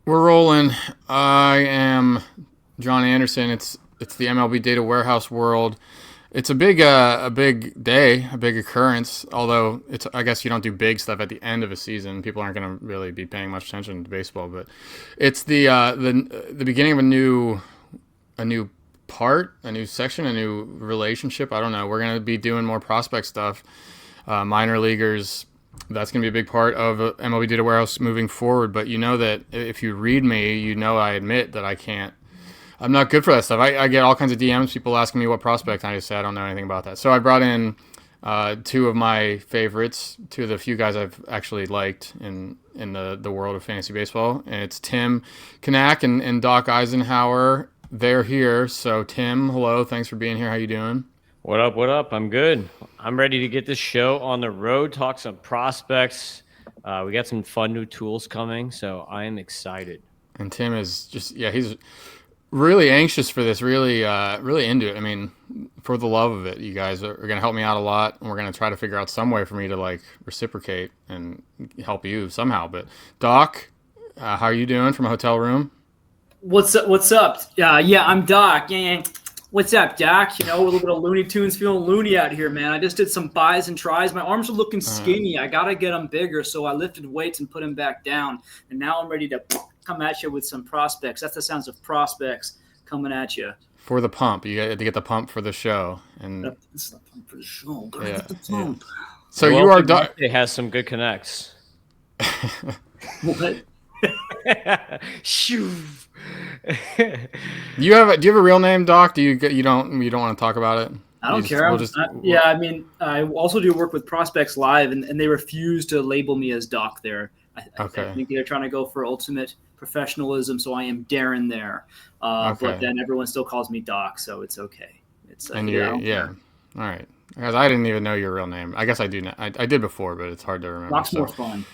We're rolling. I am John Anderson. It's the MLB Data Warehouse world. It's a big day, a big occurrence. Although it's I guess you don't do big stuff at the end of a season. People aren't going to really be paying much attention to baseball, but it's the beginning of a new part, a new section, a new relationship. I don't know. We're going to be doing more prospect stuff. Minor leaguers, that's going to be a big part of MLB Data Warehouse moving forward. But you know that if you read me, you know I admit that I can't. I'm not good for that stuff. I get all kinds of DMs, people asking me what prospect, and I just say I don't know anything about that. So I brought in two of my favorites, two of the few guys I've actually liked in the world of fantasy baseball, and it's Tim Kanak and Doc Eisenhower. They're here. So Tim, hello, thanks for being here. How you doing? What up? What up? I'm good. I'm ready to get this show on the road, talk some prospects. We got some fun new tools coming, so I am excited. And Tim is just he's really anxious for this, really into it. I mean, for the love of it, you guys are going to help me out a lot, and we're going to try to figure out some way for me to like reciprocate and help you somehow. But Doc, how are you doing from a hotel room? What's up? What's up? Yeah, I'm Doc. Yeah. What's up, Doc? A little bit of Looney Tunes, feeling loony out here, man. I just did some buys and tries. My arms are looking skinny. I gotta get them bigger, so I lifted weights and put them back down. And now I'm ready to come at you with some prospects. That's the sounds of prospects coming at you. For the pump, you got to get the pump for the show, and It's not fun for the show. Gotta yeah, get the yeah. pump. So Well, you are Doc. it has some good connects. What? Shoo. Do you have a real name, Doc? Do you don't want to talk about it? I don't care. I also do work with Prospects Live, and they refuse to label me as Doc there. I Okay. think they're trying to go for ultimate professionalism, so I am Darren there. Okay. But then everyone still calls me Doc, so it's okay. It's And yeah, I you're don't yeah. care. All right. Because I didn't even know your real name. I guess I do now. I did before, but it's hard to remember. Doc's So more fun.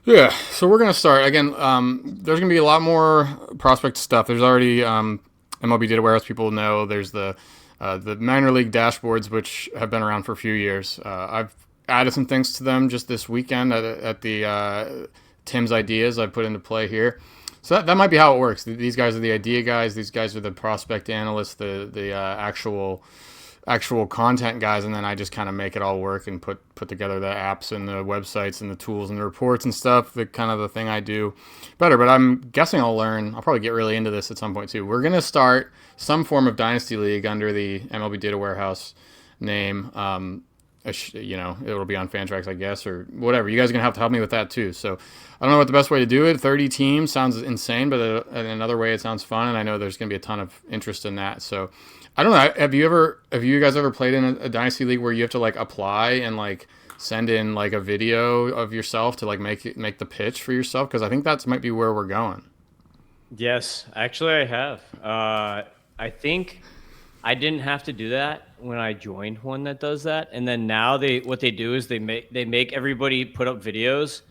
yeah. So we're gonna start again. There's gonna be a lot more prospect stuff. There's already MLB Data Warehouse. People know there's the minor league dashboards, which have been around for a few years. I've added some things to them just this weekend at the Tim's ideas I put into play here. So that might be how it works. These guys are the idea guys. These guys are the prospect analysts, the actual content guys, and then I just kind of make it all work and put together the apps and the websites and the tools and the reports and stuff. The kind of the thing I do better. But I'm guessing I'll learn. I'll probably get really into this at some point too. We're gonna start some form of Dynasty League under the MLB Data Warehouse name. It'll be on Fantrax, I guess, or whatever. You guys are gonna have to help me with that too. So I don't know what the best way to do it. 30 teams sounds insane, but in another way it sounds fun, and I know there's gonna be a ton of interest in that. So I don't know. Have you guys ever played in a Dynasty League where you have to like apply and like send in like a video of yourself to like make the pitch for yourself? Because I think that might be where we're going. Yes, actually, I have. I think I didn't have to do that when I joined one that does that, and then now what they do is they make everybody put up videos.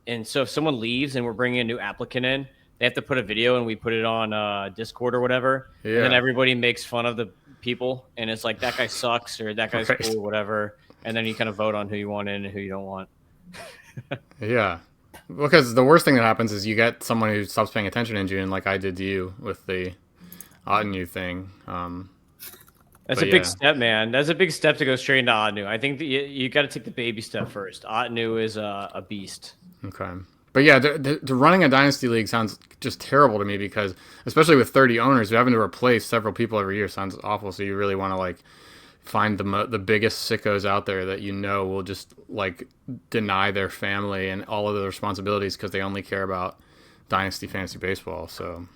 And so if someone leaves and we're bringing a new applicant in, they have to put a video and we put it on Discord or whatever. And then Yeah. everybody makes fun of the people. And it's like, that guy sucks or that guy's Right. cool or whatever. And then you kind of vote on who you want in and who you don't want. Yeah. Because the worst thing that happens is you get someone who stops paying attention in June, like I did to you with the Ottoneu thing. That's a But big yeah. step, man. That's a big step to go straight into Otnu. I think that you got to take the baby step first. Otnu is a beast. Okay. But yeah, running a dynasty league sounds just terrible to me because, especially with 30 owners, you're having to replace several people every year sounds awful. So you really want to like find the biggest sickos out there that you know will just like deny their family and all of the responsibilities because they only care about dynasty fantasy baseball. So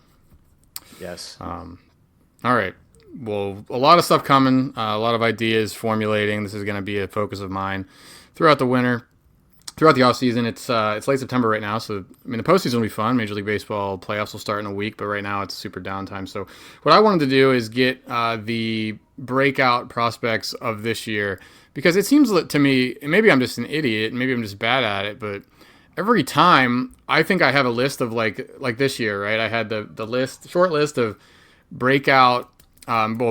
Yes. all right. Well, a lot of stuff coming, a lot of ideas formulating. This is going to be a focus of mine throughout the winter, throughout the off season. It's late September right now, so I mean the postseason will be fun. Major League Baseball playoffs will start in a week, but right now it's super downtime. So what I wanted to do is get the breakout prospects of this year because it seems to me, and maybe I'm just an idiot, maybe I'm just bad at it, but every time I think I have a list of like this year, right? I had the short list of breakout,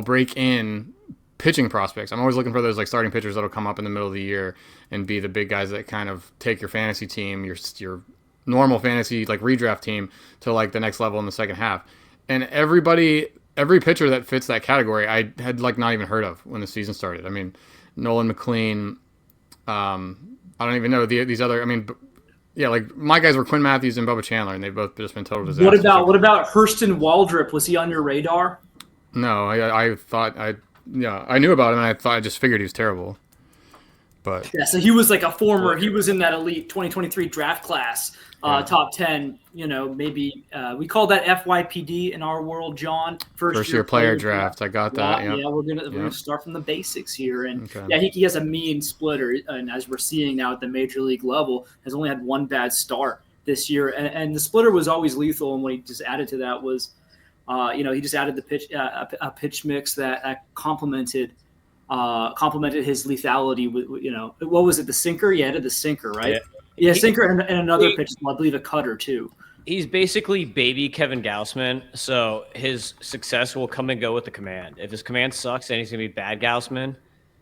break in pitching prospects. I'm always looking for those like starting pitchers that'll come up in the middle of the year and be the big guys that kind of take your fantasy team, your normal fantasy like redraft team to like the next level in the second half. And every pitcher that fits that category, I had like not even heard of when the season started. I mean, Nolan McLean. I don't even know these other. I mean, yeah, like my guys were Quinn Matthews and Bubba Chandler, and they've both just been total disasters. What about Hurston Waldrop? Was he on your radar? No, I thought I knew about him, and I just figured he was terrible. But yeah, so he was like a former. He was in that elite 2023 draft class, top 10. You know, maybe we call that FYPD in our world, John. First year player draft. I got that. Yeah, we're gonna start from the basics here, and he has a mean splitter, and as we're seeing now at the major league level, has only had one bad start this year, and the splitter was always lethal. And what he just added to that was, he just added the pitch a pitch mix that complemented his lethality with, what was it, the sinker? Yeah, added the sinker, right? Yeah, sinker and another pitch, I believe a cutter too. He's basically baby Kevin Gausman, so his success will come and go with the command. If his command sucks, then he's going to be bad Gausman,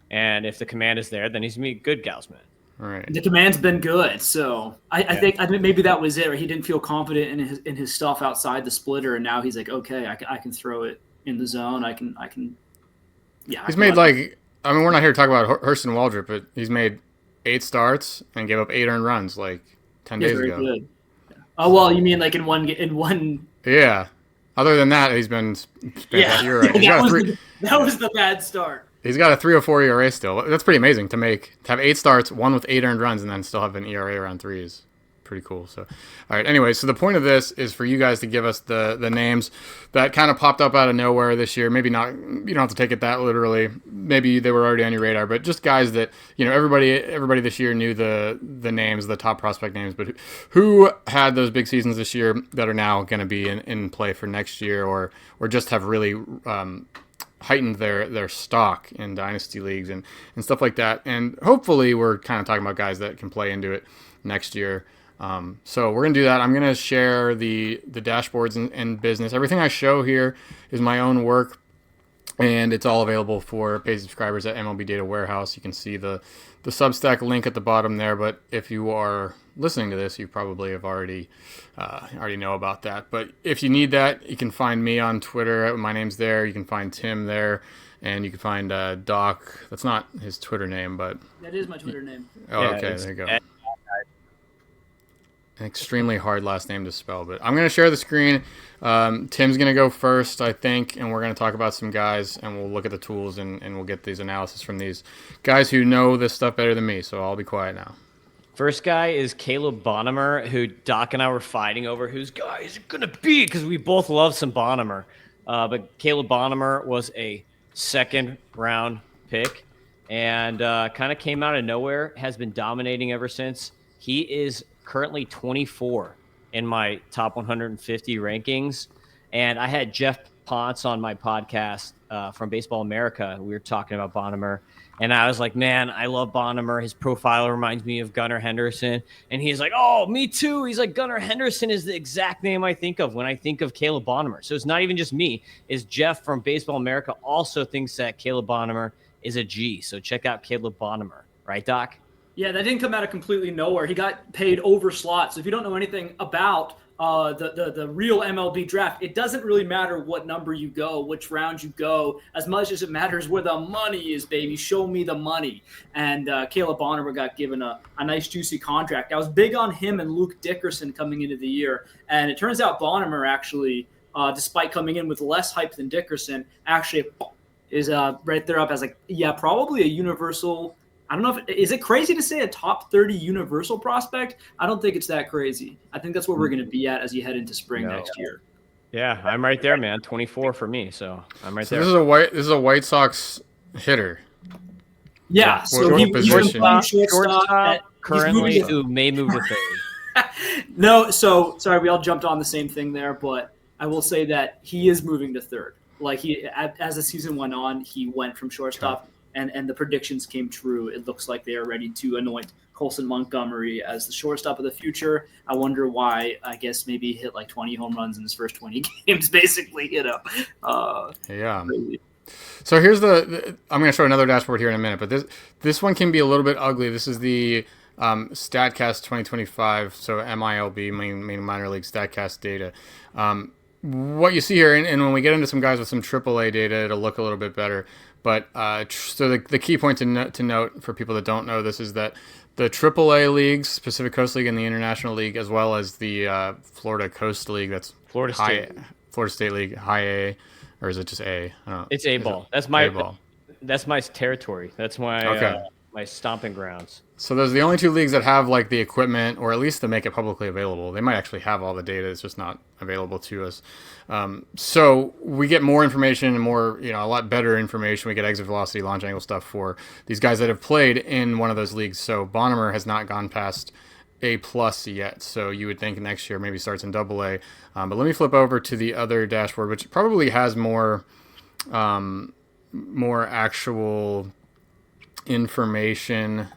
and if the command is there, then he's going to be good Gausman. Right. The command's been good, so I think maybe that was it. Or he didn't feel confident in his stuff outside the splitter, and now he's like, okay, I can throw it in the zone. I can. Yeah, he's made we're not here to talk about Hurston Waldrop, but he's made 8 starts and gave up 8 earned runs like 10 days ago. Good. Oh well, you mean like in one? Yeah. Other than that, he's been spectacular. Yeah, that was the bad start. He's got a 3.04 ERA still. That's pretty amazing to have 8 starts, one with 8 earned runs, and then still have an ERA around 3s. Pretty cool. So, all right. Anyway, so the point of this is for you guys to give us the names that kind of popped up out of nowhere this year. Maybe not. You don't have to take it that literally. Maybe they were already on your radar, but just guys that everybody this year knew the names, the top prospect names, but who had those big seasons this year that are now going to be in play for next year, or just have really heightened their stock in dynasty leagues and stuff like that. And hopefully, we're kind of talking about guys that can play into it next year. So we're going to do that. I'm going to share the dashboards and business. Everything I show here is my own work, and it's all available for paid subscribers at MLB Data Warehouse. You can see the Substack link at the bottom there, but if you are listening to this, you probably have already know about that. But if you need that, you can find me on Twitter. My name's there. You can find Tim there, and you can find Doc. That's not his Twitter name, but that is my Twitter name. Oh, yeah, okay, there you go. An extremely hard last name to spell, but I'm going to share the screen. Tim's going to go first, I think, and we're going to talk about some guys, and we'll look at the tools, and we'll get these analysis from these guys who know this stuff better than me, so I'll be quiet now. First guy is Caleb Bonham, who Doc and I were fighting over whose guy is it going to be, because we both love some Bonham. But Caleb Bonham was a second-round pick and kind of came out of nowhere, has been dominating ever since. He is currently 24 in my top 150 rankings. And I had Jeff Ponce on my podcast from Baseball America. We were talking about Bonham. And I was like, man, I love Bonham. His profile reminds me of Gunnar Henderson. And he's like, oh, me too. He's like, Gunnar Henderson is the exact name I think of when I think of Caleb Bonham. So it's not even just me. Is Jeff from Baseball America also thinks that Caleb Bonham is a G. So check out Caleb Bonham. Right, Doc? Yeah, that didn't come out of completely nowhere. He got paid over slots. So if you don't know anything about the real MLB draft, it doesn't really matter what number you go, which round you go, as much as it matters where the money is, baby. Show me the money. And Caleb Bonham got given a nice, juicy contract. I was big on him and Luke Dickerson coming into the year. And it turns out Bonham actually, despite coming in with less hype than Dickerson, actually is right there up as probably a universal. I don't know is it crazy to say a top 30 universal prospect? I don't think it's that crazy. I think that's where we're going to be at as you head into spring next year. Yeah, I'm right there, man. 24 for me, so I'm right there. This is a White Sox hitter. Yeah, so he's been playing shortstop. Currently, who may move to third. No, so sorry, we all jumped on the same thing there, but I will say that he is moving to third. Like as the season went on, he went from shortstop. Okay. And the predictions came true. It looks like they are ready to anoint Colson Montgomery as the shortstop of the future. I wonder why. I guess maybe he hit like 20 home runs in his first 20 games, basically. Yeah. Crazy. So here's I'm going to show another dashboard here in a minute, but this one can be a little bit ugly. This is the StatCast 2025, so MILB, main minor league StatCast data. What you see here, and when we get into some guys with some AAA data, it'll look a little bit better. But so the key point to note for people that don't know this is that the AAA leagues, Pacific Coast League and the International League, as well as the Florida Coast League, that's Florida State. Florida State League, high A, or is it just A? I don't know. It's A ball. That's my A-ball. That's my territory. That's my Okay. My stomping grounds. So those are the only two leagues that have like the equipment, or at least to make it publicly available. They might actually have all the data; it's just not available to us. So we get more information and more, a lot better information. We get exit velocity, launch angle stuff for these guys that have played in one of those leagues. So Bonnemer has not gone past A+ yet. So you would think next year maybe starts in AA. But let me flip over to the other dashboard, which probably has more actual information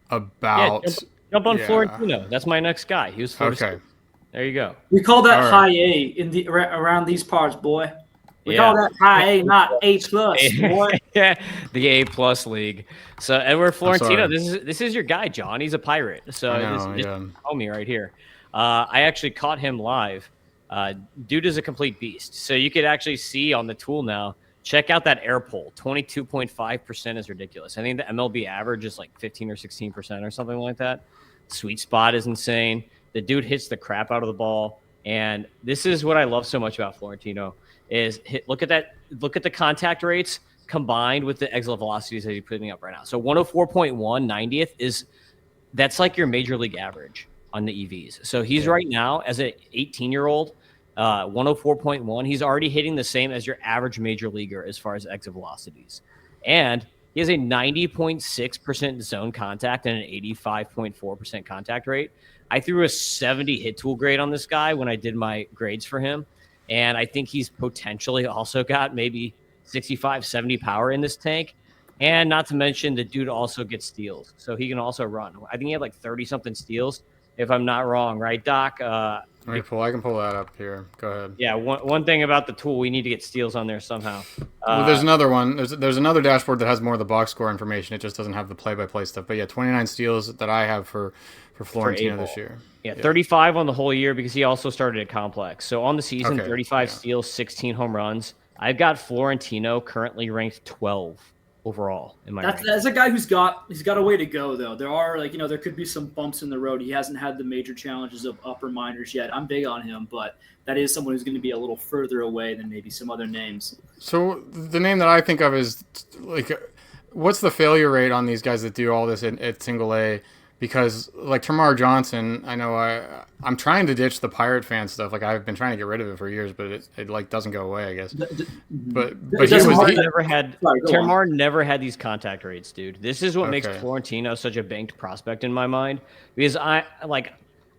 about. Jump on Florentino. That's my next guy. He was Florida State. There you go. We call that All high A in the around these parts, boy. We call that high A, not A+, boy. The A+ league. So Edward Florentino, this is your guy, John. He's a Pirate. So this homie right here. I actually caught him live. Dude is a complete beast. So you could actually see on the tool now. Check out that air pull. 22.5% is ridiculous. I think the MLB average is like 15 or 16% or something like that. Sweet spot is insane. The dude hits the crap out of the ball. And this is what I love so much about Florentino is look at the contact rates combined with the exit velocities that he's putting up right now. So 104.1 90th that's like your major league average on the EVs. So he's right now as an 18-year-old, 104.1. He's already hitting the same as your average major leaguer as far as exit velocities. And he has a 90.6% zone contact and an 85.4% contact rate. I threw a 70 hit tool grade on this guy when I did my grades for him. And I think he's potentially also got maybe 65, 70 power in this tank. And not to mention the dude also gets steals. So he can also run. I think he had like 30-something steals, if I'm not wrong. Right, Doc? I can pull that up here. Go ahead. Yeah, one thing about the tool, we need to get steals on there somehow. Well, there's another one. There's another dashboard that has more of the box score information. It just doesn't have the play-by-play stuff. But yeah, 29 steals that I have for Florentino this year. Yeah, 35 on the whole year because he also started at Complex. So on the season, 35 steals, 16 home runs. I've got Florentino currently ranked 12 overall in my ranking. That's a guy he's got a way to go though. There are there could be some bumps in the road. He hasn't had the major challenges of upper minors yet. I'm big on him, but that is someone who's going to be a little further away than maybe some other names. So the name that I think of is what's the failure rate on these guys that do all this at single A? Because like Termarr Johnson, I know I'm trying to ditch the Pirate fan stuff. Like I've been trying to get rid of it for years, but it like doesn't go away, I guess. Termarr never had these contact rates, dude. This is what makes Florentino such a banked prospect in my mind. Because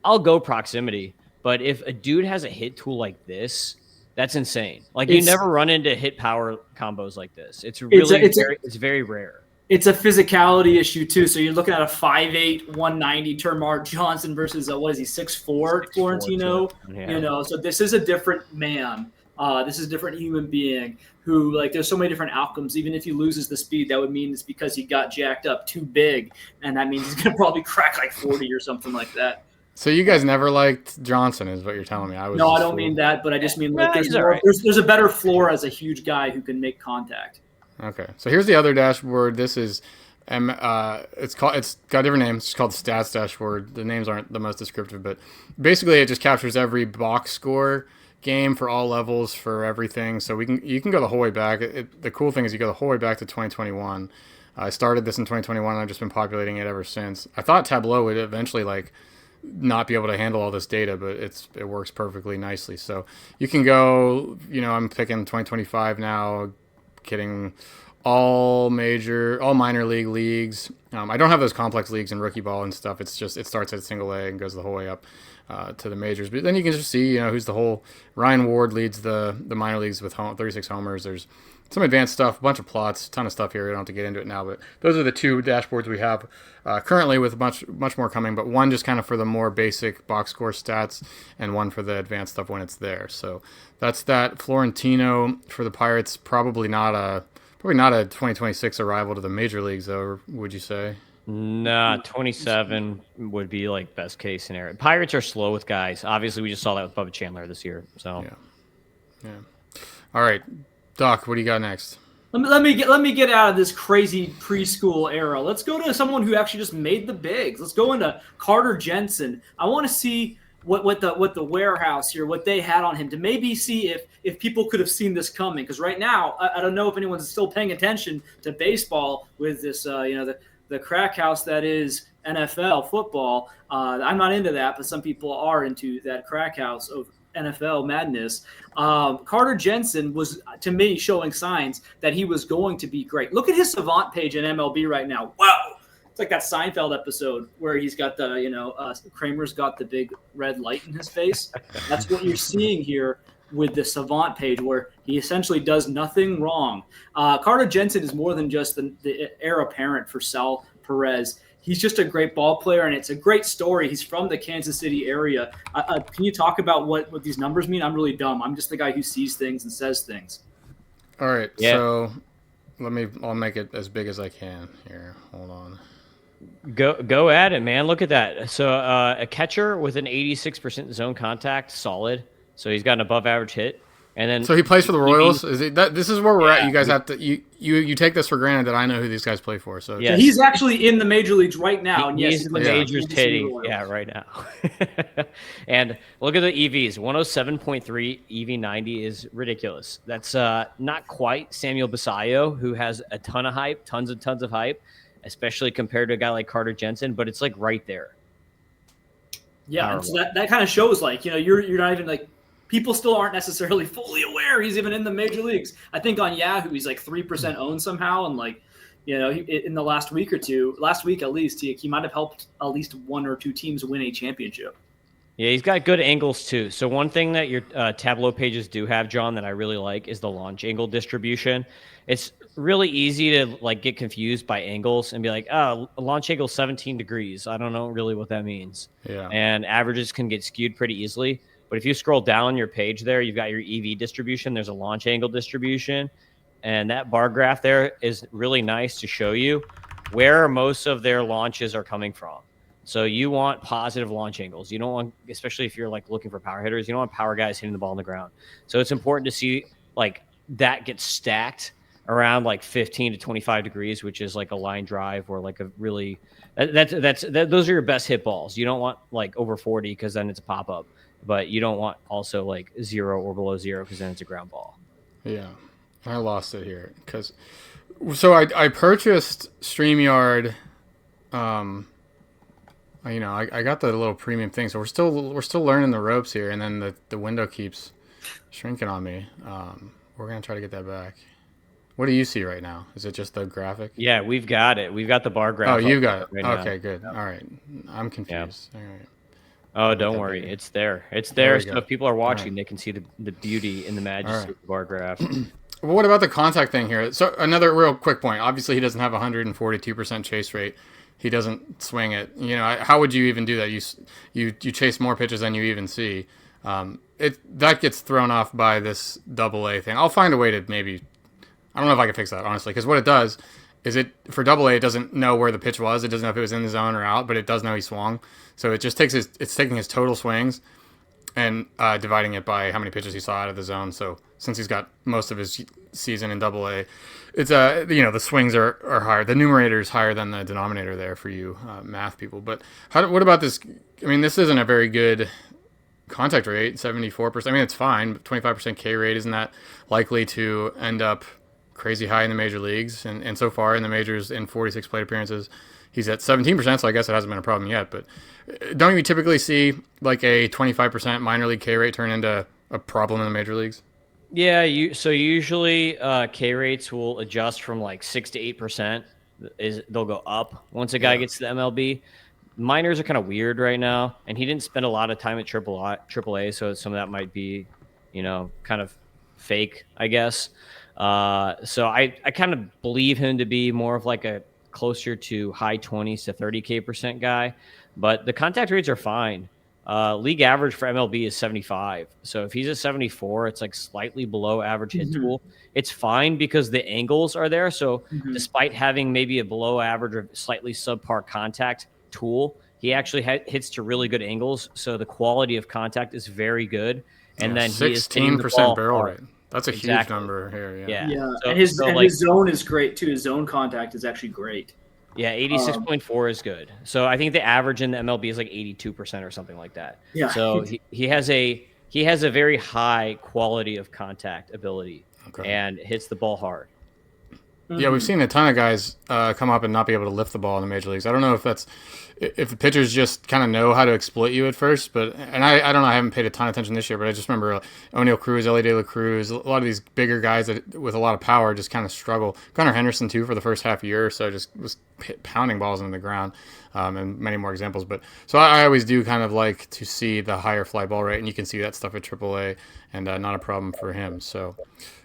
I'll go proximity, but if a dude has a hit tool like this, that's insane. You never run into hit power combos like this. It's very rare. It's a physicality issue too. So you're looking at a 5'8", 190 Termarr Johnson versus what is he, 6'4" Florentino? Yeah. So this is a different man. This is a different human being who there's so many different outcomes. Even if he loses the speed, that would mean it's because he got jacked up too big, and that means he's gonna probably crack like 40 or something like that. So you guys never liked Johnson, is what you're telling me? I don't mean that, but I just mean there's a better floor as a huge guy who can make contact. Okay, so here's the other dashboard. This is, it's got different names. It's called the Stats dashboard. The names aren't the most descriptive, but basically it just captures every box score game for all levels for everything. So you can go the whole way back. The cool thing is you go the whole way back to 2021. I started this in 2021. And I've just been populating it ever since. I thought Tableau would eventually not be able to handle all this data, but it works perfectly nicely. So you can go. I'm picking 2025 now. Getting all minor league leagues. I don't have those complex leagues and rookie ball and stuff. It's just it starts at single A and goes the whole way up to the majors. But then you can just see who's the whole. Ryan Ward leads the minor leagues with 36 homers. There's some advanced stuff, a bunch of plots, ton of stuff here. We don't have to get into it now, but those are the two dashboards we have currently, with much more coming. But one just kind of for the more basic box score stats, and one for the advanced stuff when it's there. So that's that. Florentino for the Pirates, probably not a 2026 arrival to the major leagues, though, would you say? Nah, 27 would be like best case scenario. Pirates are slow with guys. Obviously, we just saw that with Bubba Chandler this year. So Yeah. All right, Doc, what do you got next? Let me get out of this crazy preschool era. Let's go to someone who actually just made the bigs. Let's go into Carter Jensen. I want to see what the warehouse here, what they had on him, to maybe see if people could have seen this coming. Because right now, I don't know if anyone's still paying attention to baseball with this, the crack house that is NFL football. I'm not into that, but some people are into that crack house of NFL madness. Carter Jensen was, to me, showing signs that he was going to be great. Look at his savant page in MLB right now. Wow. It's like that Seinfeld episode where he's got the, Kramer's got the big red light in his face. That's what you're seeing here with the savant page, where he essentially does nothing wrong. Carter Jensen is more than just the heir apparent for Sal Perez. He's just a great ball player, and it's a great story. He's from the Kansas City area. Can you talk about what these numbers mean? I'm really dumb. I'm just the guy who sees things and says things. All right, Yeah. so I'll make it as big as I can here. Hold on. go at it, man. Look at that. So a catcher with an 86% zone contact, solid. So he's got an above average hit. And then So he plays for the Royals. Is it that? This is where we're at. You guys have to you take this for granted that I know who these guys play for. So Yeah. So he's actually in the major leagues right now. And yes, he's in the plays for majors Kansas City hitting, Royals. right now. And look at the EVs. 107.3 EV90 is ridiculous. That's not quite Samuel Basayo, who has a ton of hype, tons of hype, especially compared to a guy like Carter Jensen, but it's like right there. Yeah, and so that kind of shows, like, you're not even like, people still aren't necessarily fully aware he's even in the major leagues. I think on Yahoo he's like 3% owned somehow, and like, in the last week at least, he might have helped at least one or two teams win a championship. Yeah, he's got good angles too. So one thing that your Tableau pages do have, John, that I really like is the launch angle distribution. It's really easy to like get confused by angles and be like, oh, launch angle 17 degrees. I don't know really what that means. Yeah. And averages can get skewed pretty easily. But if you scroll down your page there, you've got your EV distribution. There's a launch angle distribution. And that bar graph there is really nice to show you where most of their launches are coming from. So you want positive launch angles. You don't want, especially if you're like looking for power hitters, you don't want power guys hitting the ball on the ground. So it's important to see like that gets stacked around like 15 to 25 degrees, which is like a line drive or like a really those are your best hit balls. You don't want like over 40 because then it's a pop up, but you don't want also like 0 or below 0 because then it's a ground ball. Yeah, I lost it here so I purchased StreamYard. I got the little premium thing, so we're still learning the ropes here, and then the window keeps shrinking on me. We're gonna try to get that back. What do you see right now? Is it just the graphic? Yeah, we've got it. We've got the bar graph. Oh, you got it. Right okay, now. good. All right, I'm confused. Yeah. All right. Oh, don't worry. It's there. It's There there. we So go. if people are watching, All right. they can see the beauty and the majesty All right. of the bar graph. Well, what about the contact thing here? So another real quick point. Obviously, he doesn't have 142% chase rate. He doesn't swing it. How would you even do that? You chase more pitches than you even see. That gets thrown off by this AA thing. I'll find a way to maybe. I don't know if I can fix that, honestly, because what it does is for AA, it doesn't know where the pitch was. It doesn't know if it was in the zone or out, but it does know he swung. So it just it's taking his total swings and dividing it by how many pitches he saw out of the zone. So since he's got most of his season in AA, it's the swings are higher. The numerator is higher than the denominator there for you math people. But what about this? I mean, this isn't a very good contact rate, 74%. I mean, it's fine, but 25% K rate isn't that likely to end up crazy high in the major leagues. And so far in the majors, in 46 plate appearances, he's at 17%, so I guess it hasn't been a problem yet. But don't you typically see like a 25% minor league K rate turn into a problem in the major leagues? Yeah, so usually K rates will adjust from like 6 to 8%. They'll go up once a guy gets to the MLB. Minors are kind of weird right now, and he didn't spend a lot of time at AAA, so some of that might be, kind of fake, I guess. So I kind of believe him to be more of like a closer to high 20s to 30K% guy, but the contact rates are fine. League average for MLB is 75. So if he's a 74, it's like slightly below average hit tool. It's fine because the angles are there. So despite having maybe a below average or slightly subpar contact tool, he actually hits to really good angles. So the quality of contact is very good. And then he is hitting the 16% ball barrel hard. rate. That's a huge number here. Yeah. Yeah, So, and his so and like, his zone is great too. His zone contact is actually great. yeah, 86.4 is good. So I think the average in the MLB is like 82% or something like that. Yeah. So he has a very high quality of contact ability and hits the ball hard. Yeah, we've seen a ton of guys come up and not be able to lift the ball in the major leagues. I don't know if the pitchers just kind of know how to exploit you at first, but I don't know. I haven't paid a ton of attention this year, but I just remember O'Neal Cruz, Ellie De La Cruz, a lot of these bigger guys with a lot of power just kind of struggle. Gunnar Henderson too for the first half year or so just was pounding balls into the ground, and many more examples. But so I always do kind of like to see the higher fly ball rate, and you can see that stuff at AAA, and not a problem for him. So.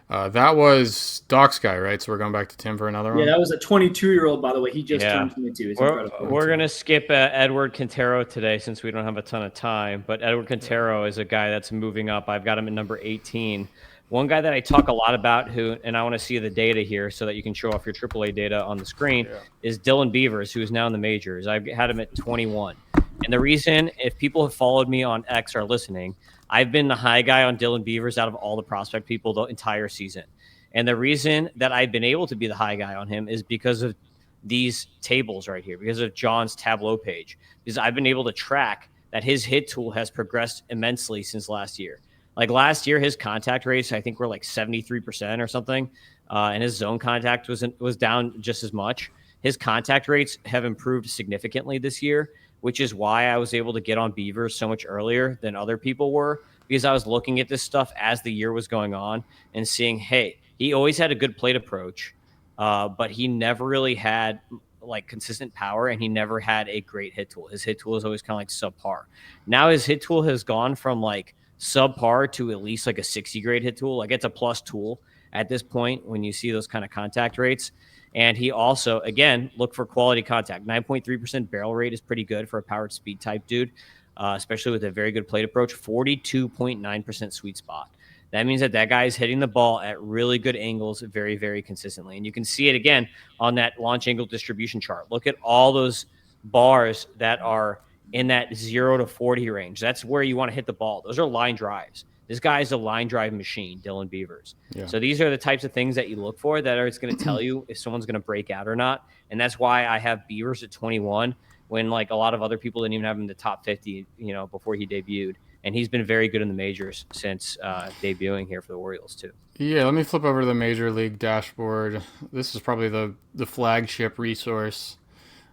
That was Doc's guy, right? So we're going back to Tim for another one? Yeah, that was a 22-year-old, by the way. He just turned 22. It's incredible. We're going to skip Edward Quintero today since we don't have a ton of time. But Edward Quintero is a guy that's moving up. I've got him at number 18. One guy that I talk a lot about, and I want to see the data here so that you can show off your AAA data on the screen, is Dylan Beavers, who is now in the majors. I've had him at 21. And the reason, if people have followed me on X or are listening, I've been the high guy on Dylan Beavers out of all the prospect people the entire season. And the reason that I've been able to be the high guy on him is because of these tables right here, because of John's Tableau page, because I've been able to track that his hit tool has progressed immensely since last year. Like last year, his contact rates, I think, were like 73% or something. And his zone contact was down just as much. His contact rates have improved significantly this year, which is why I was able to get on Beavers so much earlier than other people were, because I was looking at this stuff as the year was going on and seeing, hey, he always had a good plate approach, but he never really had like consistent power, and he never had a great hit tool. His hit tool is always kind of like subpar. Now his hit tool has gone from like subpar to at least like a 60 grade hit tool. Like it's a plus tool at this point when you see those kind of contact rates. And he also, again, look for quality contact. 9.3% barrel rate is pretty good for a powered speed type dude, especially with a very good plate approach. 42.9% sweet spot. That means that guy is hitting the ball at really good angles very, very consistently. And you can see it again on that launch angle distribution chart. Look at all those bars that are in that 0 to 40 range. That's where you want to hit the ball. Those are line drives. This guy is a line drive machine, Dylan Beavers. Yeah. So these are the types of things that you look for that are going to tell you if someone's going to break out or not. And that's why I have Beavers at 21 when like a lot of other people didn't even have him in the top 50, before he debuted. And he's been very good in the majors since debuting here for the Orioles too. Yeah, let me flip over to the Major League dashboard. This is probably the flagship resource.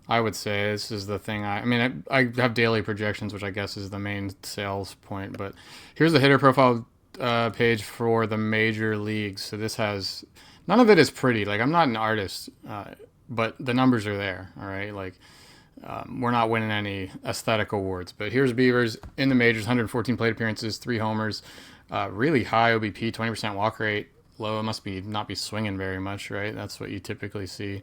I would say this is the thing. I have daily projections, which I guess is the main sales point. But here's the hitter profile page for the major leagues. So this has none of it is pretty. Like I'm not an artist, but the numbers are there. All right, like we're not winning any aesthetic awards. But here's Beavers in the majors: 114 plate appearances, 3 homers, really high OBP, 20% walk rate. Low, it must not be swinging very much, right? That's what you typically see.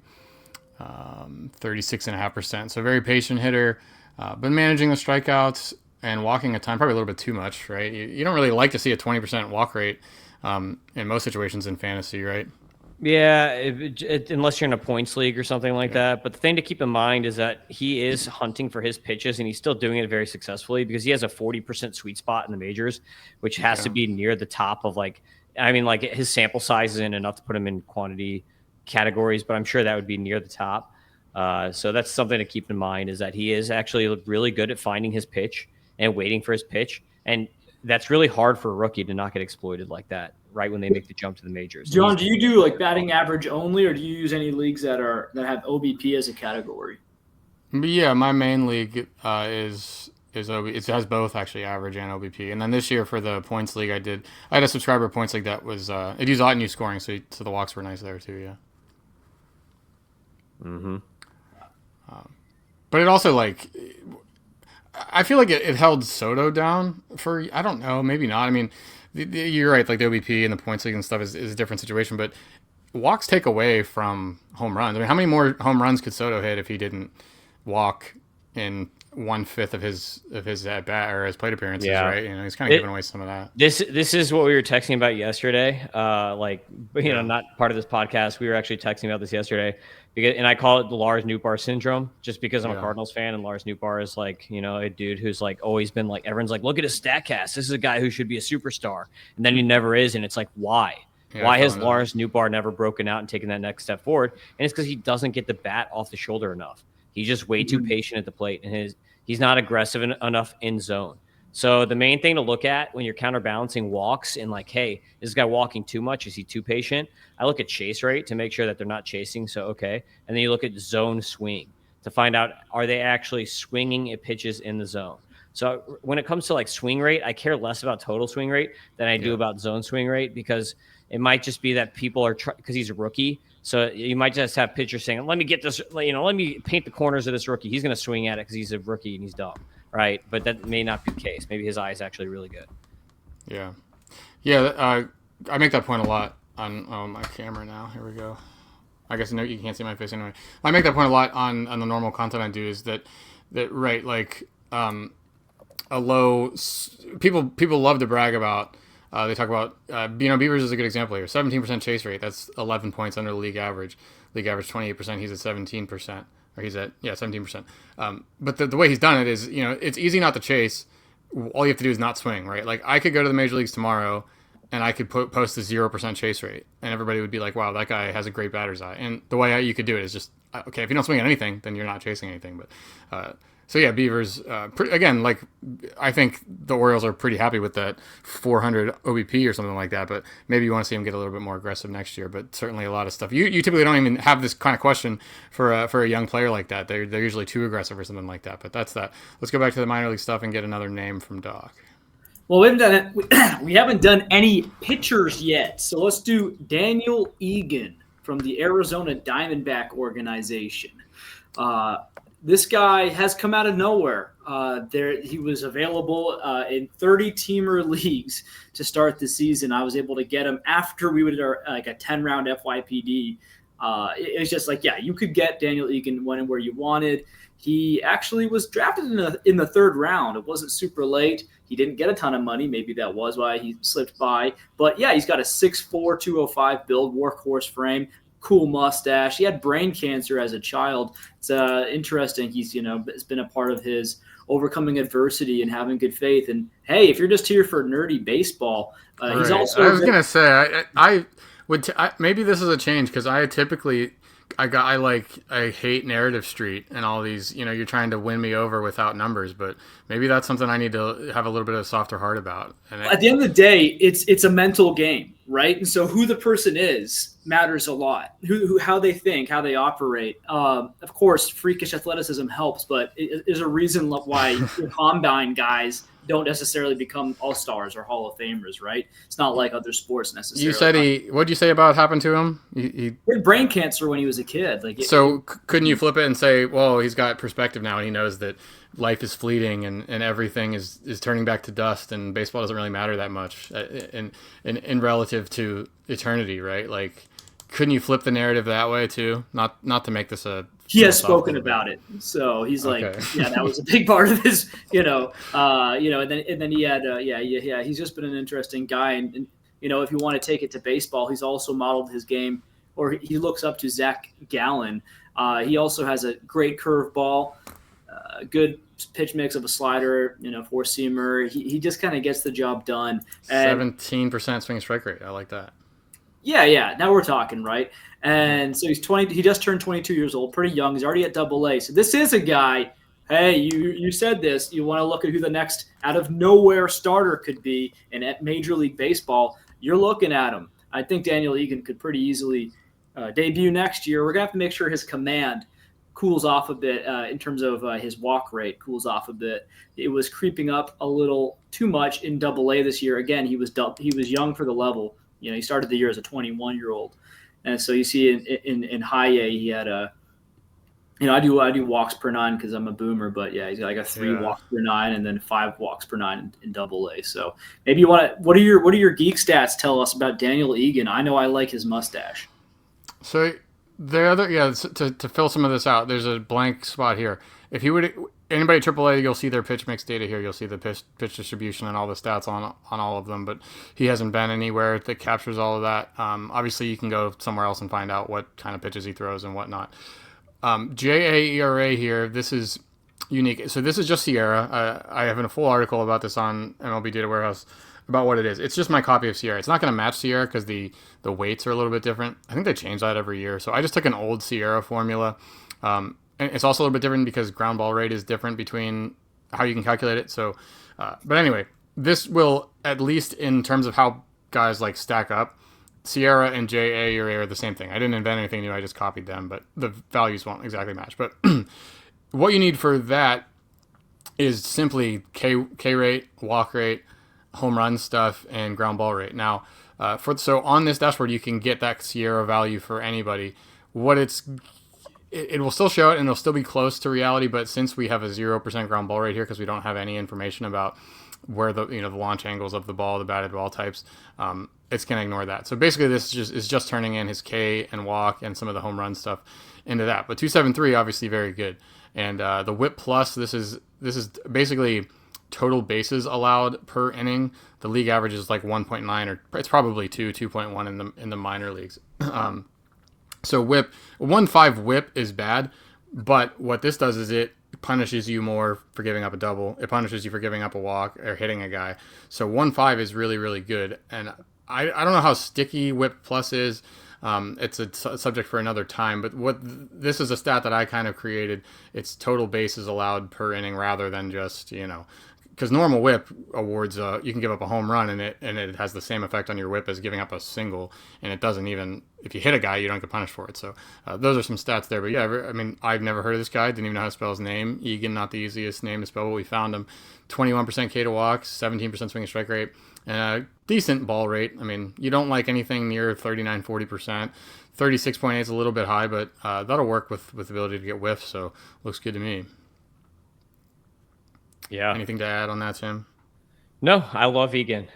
36.5%. So very patient hitter, but managing the strikeouts and walking a ton, probably a little bit too much, right? You don't really like to see a 20% walk rate in most situations in fantasy, right? Yeah, unless you're in a points league or something like that. But the thing to keep in mind is that he is hunting for his pitches, and he's still doing it very successfully because he has a 40% sweet spot in the majors, which has to be near the top of his sample size isn't enough to put him in quantity categories, but I'm sure that would be near the top. So that's something to keep in mind, is that he is actually really good at finding his pitch and waiting for his pitch. And that's really hard for a rookie to not get exploited like that right when they make the jump to the majors. John, do you do like batting average only, or do you use any leagues that have OBP as a category? Yeah, my main league is it has both actually, average and OBP. And then this year for the points league, I had a subscriber points league that was it used Ottoneu scoring, so the walks were nice there too. Yeah. Mm-hmm. But it also I feel like it held Soto down for, I don't know, maybe not. I mean, you're right. Like the OBP and the points league and stuff is a different situation, but walks take away from home runs. I mean, how many more home runs could Soto hit if he didn't walk in 1/5 of his at bat or his plate appearances, Yeah. right? He's kind of giving away some of that. This is what we were texting about yesterday. Yeah. Not part of this podcast. We were actually texting about this yesterday and I call it the Lars Nootbaar syndrome, just because I'm a Yeah. Cardinals fan, and Lars Nootbaar is a dude who's always been everyone's look at his Statcast. This is a guy who should be a superstar, and then he never is, and it's why? Yeah, Why has Lars Nootbaar never broken out and taken that next step forward? And it's because he doesn't get the bat off the shoulder enough. He's just way too patient at the plate, and he's not aggressive enough in zone. So the main thing to look at when you're counterbalancing walks and hey, is this guy walking too much? Is he too patient? I look at chase rate to make sure that they're not chasing. So, okay. And then you look at zone swing to find out, are they actually swinging at pitches in the zone? So when it comes to swing rate, I care less about total swing rate than I do about zone swing rate, because it might just be that people are because he's a rookie. So you might just have pitchers saying, let me get this, let me paint the corners of this rookie. He's going to swing at it because he's a rookie and he's dumb. Right. But that may not be the case. Maybe his eye is actually really good. Yeah. Yeah. I make that point a lot on my camera now. Here we go. I guess you can't see my face anyway. I make that point a lot on the normal content I do, is that right, a low people love to brag about. They talk about Beavers is a good example here. 17% chase rate. That's 11 points under the league average. League average 28%. He's at 17%. Or he's at 17%. But the way he's done it is, it's easy not to chase. All you have to do is not swing, right? I could go to the major leagues tomorrow, and I could post a 0% chase rate, and everybody would be like, "Wow, that guy has a great batter's eye." And the way you could do it is just, okay, if you don't swing at anything, then you're not chasing anything. But so yeah, Beavers. Again, I think the Orioles are pretty happy with that 400 OBP or something like that. But maybe you want to see them get a little bit more aggressive next year. But certainly a lot of stuff. You typically don't even have this kind of question for a young player like that. They're usually too aggressive or something like that. But that's that. Let's go back to the minor league stuff and get another name from Doc. Well, we haven't done it. We haven't done any pitchers yet. So let's do Daniel Egan from the Arizona Diamondback organization. This guy has come out of nowhere. He was available in 30-teamer leagues to start the season. I was able to get him after we did a 10-round FYPD. It was just you could get Daniel Egan when and where you wanted. He actually was drafted in the third round. It wasn't super late. He didn't get a ton of money. Maybe that was why he slipped by. But yeah, he's got a 6'4", 205 build, workhorse frame. Cool mustache. He had brain cancer as a child. It's interesting. He's it's been a part of his overcoming adversity and having good faith. And hey, if you're just here for nerdy baseball, he's also. I was gonna say I would maybe this is a change, because I typically I hate Narrative Street and all these. You're trying to win me over without numbers, but maybe that's something I need to have a little bit of a softer heart about. And at the end of the day, it's a mental game, right? And so who the person is matters a lot. How they think, how they operate. Of course, freakish athleticism helps, but there's a reason why combine guys don't necessarily become all-stars or Hall of Famers, right? It's not like other sports necessarily. You said what'd you say about happened to him? He had brain cancer when he was a kid. Couldn't you flip it and say, well, he's got perspective now and he knows that life is fleeting and everything is turning back to dust and baseball doesn't really matter that much in relative to eternity, right? Couldn't you flip the narrative that way too? Not to make this a. He has spoken about it, so he's that was a big part of his, and then he had, he's just been an interesting guy, and if you want to take it to baseball, he's also modeled his game, or he looks up to Zach Gallen. He also has a great curveball, good pitch mix of a slider, four seamer. He just kind of gets the job done. 17% swing strike rate. I like that. Yeah. Now we're talking, right? And so he's 20. He just turned 22 years old, pretty young. He's already at AA. So this is a guy. Hey, you said this. You want to look at who the next out of nowhere starter could be, and at Major League Baseball, you're looking at him. I think Daniel Egan could pretty easily debut next year. We're gonna have to make sure his command cools off a bit in terms of his walk rate cools off a bit. It was creeping up a little too much in AA this year. Again, he was young for the level. He started the year as a 21-year-old. And so you see in high A, he had I do walks per nine because I'm a boomer, but yeah, he's got a 3 walks per nine and then 5 walks per nine in AA. So maybe what do your geek stats tell us about Daniel Egan? I know I like his mustache. So the other, to fill some of this out, there's a blank spot here. If he would, anybody at AAA, you'll see their pitch mix data here. You'll see the pitch distribution and all the stats on all of them. But he hasn't been anywhere that captures all of that. Obviously, you can go somewhere else and find out what kind of pitches he throws and whatnot. JAERA here. This is unique. So this is just Sierra. I have a full article about this on MLB Data Warehouse about what it is. It's just my copy of Sierra. It's not going to match Sierra because the weights are a little bit different. I think they change that every year. So I just took an old Sierra formula. And it's also a little bit different because ground ball rate is different between how you can calculate it. So, but anyway, this will, at least in terms of how guys like stack up, Sierra and JAERA are the same thing. I didn't invent anything new. I just copied them, but the values won't exactly match. But what you need for that is simply K rate, walk rate, home run stuff, and ground ball rate. Now, so on this dashboard, you can get that Sierra value for anybody. It will still show it, and it'll still be close to reality. But since we have a 0% ground ball rate here, because we don't have any information about where the launch angles of the ball, the batted ball types, it's going to ignore that. So basically, this is just turning in his K and walk and some of the home run stuff into that. But 273 obviously very good, and the WHIP plus, this is basically total bases allowed per inning. The league average is like 1.9, or it's probably 2.1 in the minor leagues. So 1.5 WHIP is bad, but what this does is it punishes you more for giving up a double. It punishes you for giving up a walk or hitting a guy. So 1.5 is really, really good. And I don't know how sticky WHIP plus is. It's a subject for another time, but this is a stat that I kind of created. It's total bases allowed per inning rather than just, because normal WHIP awards, you can give up a home run and it has the same effect on your WHIP as giving up a single, and it doesn't even, if you hit a guy, you don't get punished for it. So those are some stats there. But yeah, I mean, I've never heard of this guy. Didn't even know how to spell his name. Egan, not the easiest name to spell, but we found him. 21% K to walks, 17% swing and strike rate, and a decent ball rate. I mean, you don't like anything near 39, 40%. 36.8 is a little bit high, but that'll work with the ability to get whiffs. So looks good to me. Yeah. Anything to add on that, Tim? No, I love Egan.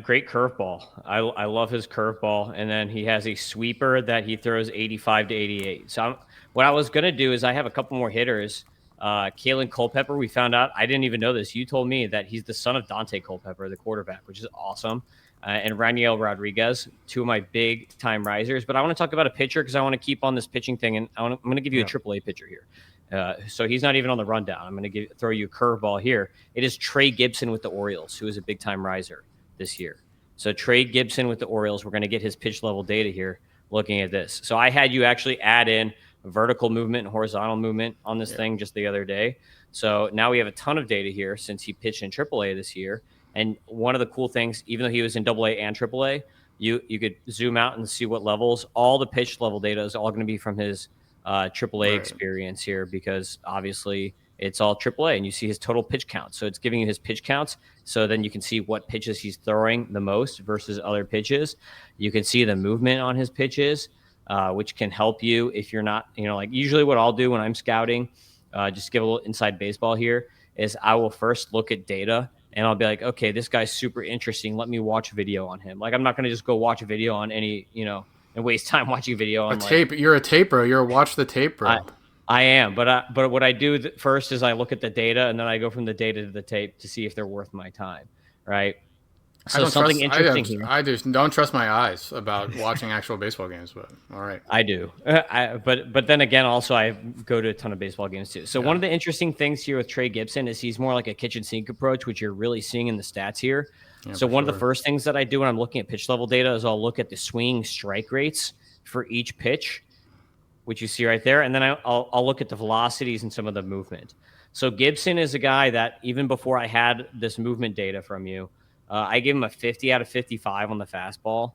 Great curveball. I love his curveball. And then he has a sweeper that he throws 85 to 88. So what I was going to do is I have a couple more hitters. Kalen Culpepper, we found out, I didn't even know this. You told me that he's the son of Dante Culpepper, the quarterback, which is awesome. And Raniel Rodriguez, two of my big time risers. But I want to talk about a pitcher because I want to keep on this pitching thing. And I'm going to give you a AAA pitcher here. So he's not even on the rundown. I'm going to throw you a curveball here. It is Trey Gibson with the Orioles, who is a big-time riser this year. So Trey Gibson with the Orioles, we're going to get his pitch level data here looking at this. So I had you actually add in vertical movement and horizontal movement on this thing just the other day. So now we have a ton of data here since he pitched in AAA this year. And one of the cool things, even though he was in AA and AAA, you could zoom out and see what levels. All the pitch level data is all going to be from his AAA experience here, because obviously it's all AAA and you see his total pitch count. So it's giving you his pitch counts. So then you can see what pitches he's throwing the most versus other pitches. You can see the movement on his pitches, which can help you if you're not, like usually what I'll do when I'm scouting, just give a little inside baseball here, is I will first look at data and I'll be like, okay, this guy's super interesting. Let me watch a video on him. Like, I'm not going to just go watch a video on any, and waste time watching a video on tape. You're a tape bro. You're a watch the tape bro. I am, but what I do first is I look at the data and then I go from the data to the tape to see if they're worth my time, right? So something interesting here. I just don't trust my eyes about watching actual baseball games, but all right. I do, but then again, also I go to a ton of baseball games too. So one of the interesting things here with Trey Gibson is he's more like a kitchen sink approach, which you're really seeing in the stats here. Yeah, so one of the first things that I do when I'm looking at pitch level data is I'll look at the swinging strike rates for each pitch, which you see right there. And then I'll look at the velocities and some of the movement. So Gibson is a guy that even before I had this movement data from you, I gave him a 50 out of 55 on the fastball,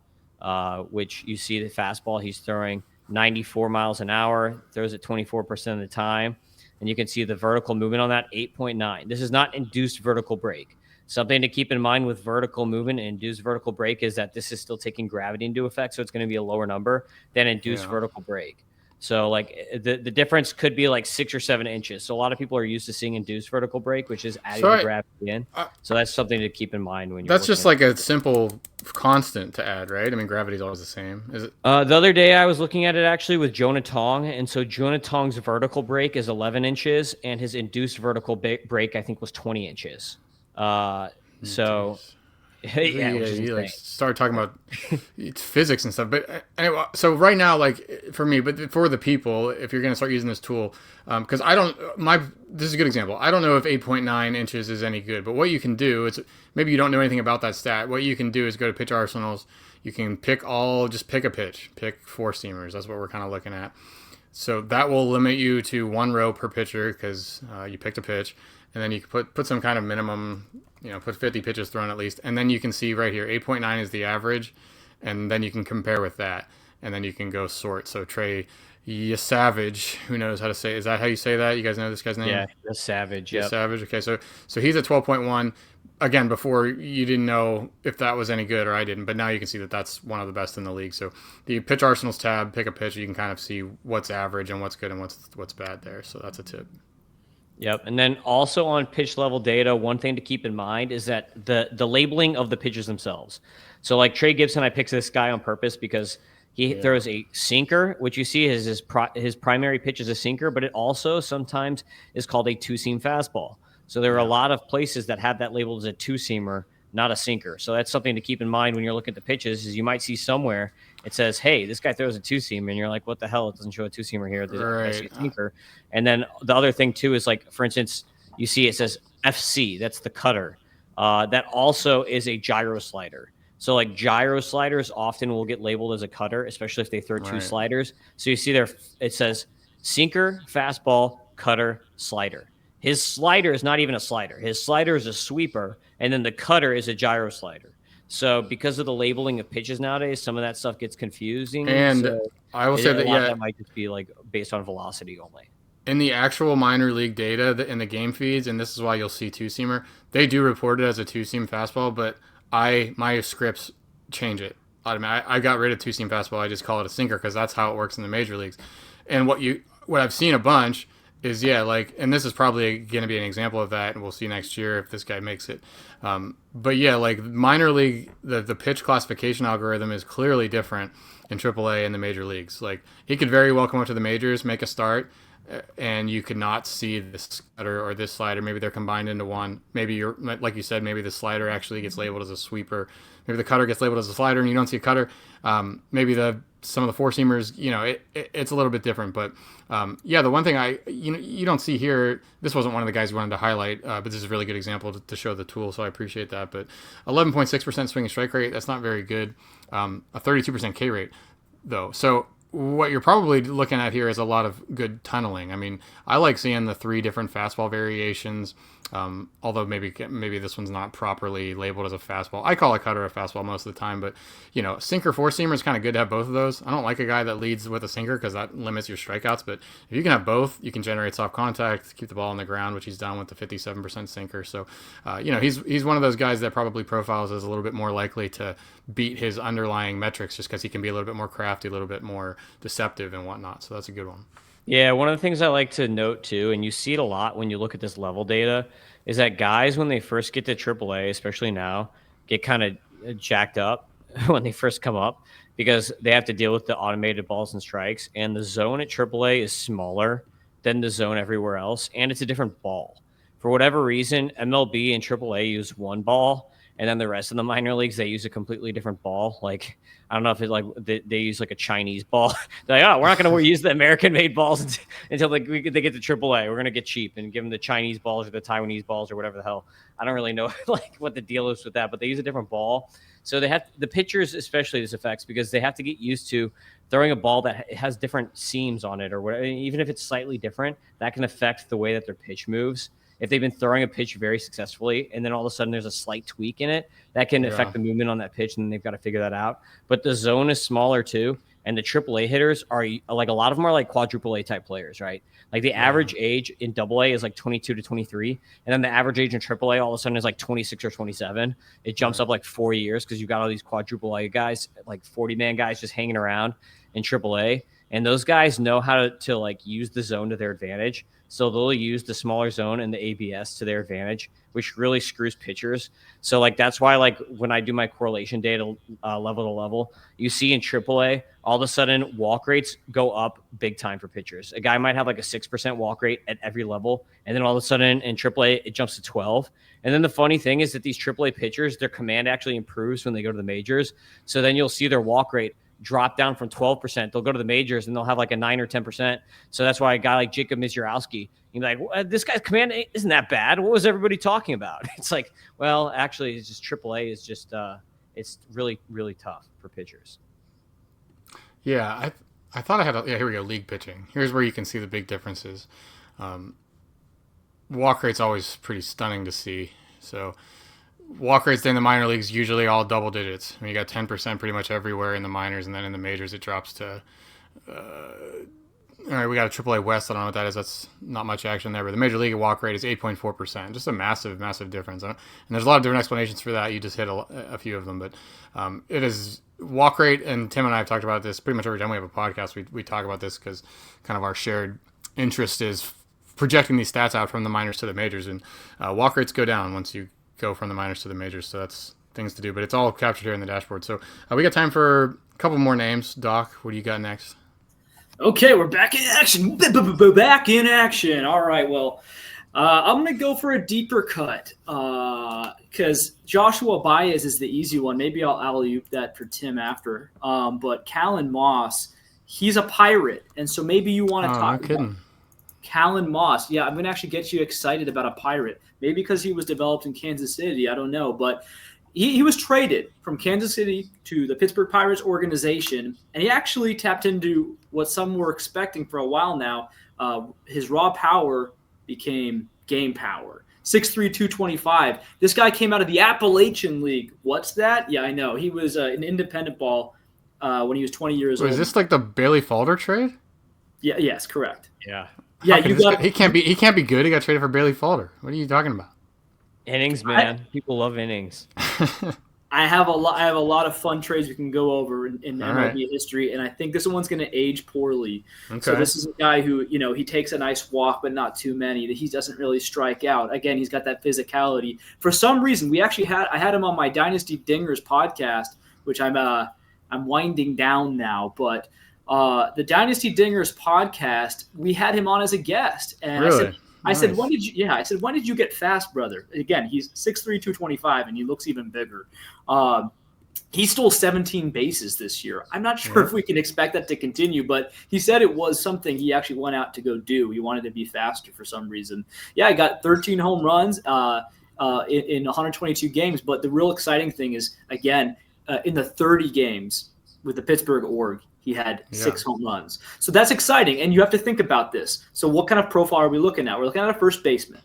which you see the fastball, he's throwing 94 miles an hour, throws it 24% of the time. And you can see the vertical movement on that, 8.9. This is not induced vertical break. Something to keep in mind with vertical movement and induced vertical break is that this is still taking gravity into effect, so it's going to be a lower number than induced vertical break. So, like, the difference could be like 6 or 7 inches. So a lot of people are used to seeing induced vertical break, which is adding the gravity in. So that's something to keep in mind when you're. That's just like a simple constant to add, right? I mean, gravity's always the same. Is it? The other day I was looking at it actually with Jonah Tong, and so Jonah Tong's vertical break is 11 inches, and his induced vertical break I think was 20 inches. So Jeez. yeah, which is You like insane. start talking about it's physics and stuff. But anyway, so right now, like for me, but for the people, if you're going to start using this tool, because I don't, this is a good example. I don't know if 8.9 inches is any good, but what you can do is maybe you don't know anything about that stat. What you can do is go to Pitch Arsenals. You can just pick a pitch, pick four seamers. That's what we're kind of looking at. So that will limit you to one row per pitcher because you picked a pitch, and then you can put some kind of minimum, put 50 pitches thrown at least, and then you can see right here 8.9 is the average, and then you can compare with that, and then you can go sort. So Trey Savage, who knows how to say? Is that how you say that? You guys know this guy's name? Yeah, the Savage. Yeah, Savage. Okay, so he's at 12.1. Again, before you didn't know if that was any good, or I didn't, but now you can see that that's one of the best in the league. So the Pitch Arsenals tab, pick a pitch, you can kind of see what's average and what's good and what's bad there. So that's a tip. Yep. And then also on pitch level data, one thing to keep in mind is that the labeling of the pitches themselves. So like Trey Gibson, I picked this guy on purpose because he throws a sinker, which you see is his primary pitch is a sinker, but it also sometimes is called a two-seam fastball. So there are a lot of places that have that labeled as a two-seamer, not a sinker. So that's something to keep in mind when you're looking at the pitches is you might see somewhere it says, hey, this guy throws a two-seamer, and you're like, what the hell? It doesn't show a two-seamer here. I see a sinker. And then the other thing, too, is like, for instance, you see it says FC. That's the cutter. That also is a gyro slider. So like gyro sliders often will get labeled as a cutter, especially if they throw two sliders. So you see there, it says sinker, fastball, cutter, slider. His slider is not even a slider. His slider is a sweeper, and then the cutter is a gyro slider. So because of the labeling of pitches nowadays, some of that stuff gets confusing. And so I will say that might just be like based on velocity only. In the actual minor league data, in the game feeds, and this is why you'll see two-seamer, they do report it as a two-seam fastball, but my scripts change it. I got rid of two-seam fastball. I just call it a sinker because that's how it works in the major leagues. And what I've seen a bunch is, and this is probably going to be an example of that, and we'll see next year if this guy makes it. But yeah, like minor league, the pitch classification algorithm is clearly different in AAA and the major leagues. Like he could very well come up to the majors, make a start, and you could not see this cutter or this slider. Maybe they're combined into one. Maybe like you said, maybe the slider actually gets labeled as a sweeper. Maybe the cutter gets labeled as a slider and you don't see a cutter. Maybe some of the four seamers, it's a little bit different. But the one thing you don't see here, this wasn't one of the guys we wanted to highlight, but this is a really good example to show the tool. So I appreciate that. But 11.6% swing and strike rate, that's not very good. A 32% K rate though. So what you're probably looking at here is a lot of good tunneling. I mean, I like seeing the three different fastball variations, although maybe this one's not properly labeled as a fastball. I call a cutter a fastball most of the time, but, sinker four-seamer is kind of good to have both of those. I don't like a guy that leads with a sinker because that limits your strikeouts, but if you can have both, you can generate soft contact, keep the ball on the ground, which he's done with the 57% sinker. So, he's one of those guys that probably profiles as a little bit more likely to beat his underlying metrics just because he can be a little bit more crafty, a little bit more deceptive and whatnot. So that's a good one. Yeah, one of the things I like to note too, and you see it a lot when you look at this level data, is that guys when they first get to AAA, especially now, get kind of jacked up when they first come up because they have to deal with the automated balls and strikes, and the zone at AAA is smaller than the zone everywhere else, and it's a different ball. For whatever reason, MLB and AAA use one ball, and then the rest of the minor leagues, they use a completely different ball. Like, I don't know if it's like they use like a Chinese ball. They're like, we're not going to use the American-made balls until they get to AAA. We're going to get cheap and give them the Chinese balls or the Taiwanese balls or whatever the hell. I don't really know like what the deal is with that, but they use a different ball. So they have the pitchers, especially this affects because they have to get used to throwing a ball that has different seams on it or whatever. Even if it's slightly different, that can affect the way that their pitch moves. If they've been throwing a pitch very successfully and then all of a sudden there's a slight tweak in it, that can affect the movement on that pitch, and then they've got to figure that out. But the zone is smaller too, and the AAA hitters are like a lot of them are like quadruple A type players, right? Like the average age in AA is like 22 to 23, and then the average age in AAA all of a sudden is like 26 or 27. It jumps up like 4 years because you've got all these quadruple A guys, like 40-man guys just hanging around in AAA, and those guys know how to like use the zone to their advantage. So they'll use the smaller zone and the ABS to their advantage, which really screws pitchers. So like that's why like when I do my correlation data level to level, you see in AAA all of a sudden walk rates go up big time for pitchers. A guy might have like a 6% walk rate at every level, and then all of a sudden in AAA it jumps to 12. And then the funny thing is that these AAA pitchers, their command actually improves when they go to the majors. So then you'll see their walk rate drop down from 12%. They'll go to the majors and they'll have like a 9 or 10%. So that's why a guy like Jacob Misiorowski, you're like, well, this guy's command isn't that bad. What was everybody talking about? It's like, well, actually, it's just AAA is just it's really, really tough for pitchers. Yeah, I thought I had here we go, league pitching. Here's where you can see the big differences. Walk rate's always pretty stunning to see. So walk rates in the minor leagues usually all double digits. I mean, you got 10% pretty much everywhere in the minors, and then in the majors it drops to. All right, we got a AAA West. I don't know what that is. That's not much action there. But the major league walk rate is 8.4%. Just a massive, massive difference. And there's a lot of different explanations for that. You just hit a few of them. But it is walk rate, and Tim and I have talked about this pretty much every time we have a podcast. We talk about this because kind of our shared interest is projecting these stats out from the minors to the majors. And walk rates go down once you go from the minors to the majors. So that's things to do. But it's all captured here in the dashboard. So we got time for a couple more names. Doc, what do you got next? Okay, we're back in action. Back in action. All right, well, I'm going to go for a deeper cut because Joshua Baez is the easy one. Maybe I'll alley-oop that for Tim after. But Callan Moss, he's a Pirate, and so maybe you want to talk about Callan Moss. Yeah, I'm going to actually get you excited about a Pirate. Maybe because he was developed in Kansas City. I don't know, but he was traded from Kansas City to the Pittsburgh Pirates organization, and he actually tapped into what some were expecting for a while now. His raw power became game power. 6'3", 225. This guy came out of the Appalachian League. What's that? Yeah, I know. He was an independent ball when he was 20 years old. Is this like the Bailey Falder trade? Yeah. Yes, correct. Yeah. Yeah. He can't be good. He got traded for Bailey Falder. What are you talking about? Innings, man. People love innings. I have a lot of fun trades we can go over in MLB history, and I think this one's going to age poorly. Okay. So this is a guy who, he takes a nice walk, but not too many. He doesn't really strike out. Again, he's got that physicality. For some reason, I had him on my Dynasty Dingers podcast, which I'm winding down now, but the Dynasty Dingers podcast, we had him on as a guest, and really? I said, when did you get fast, brother? Again, he's 6'3", 225, and he looks even bigger. He stole 17 bases this year. I'm not sure if we can expect that to continue, but he said it was something he actually went out to go do. He wanted to be faster for some reason. Yeah, I got 13 home runs in 122 games, but the real exciting thing is, again, in the 30 games with the Pittsburgh org, he had 6 home runs. So that's exciting, and you have to think about this. So what kind of profile are we looking at? We're looking at a first baseman.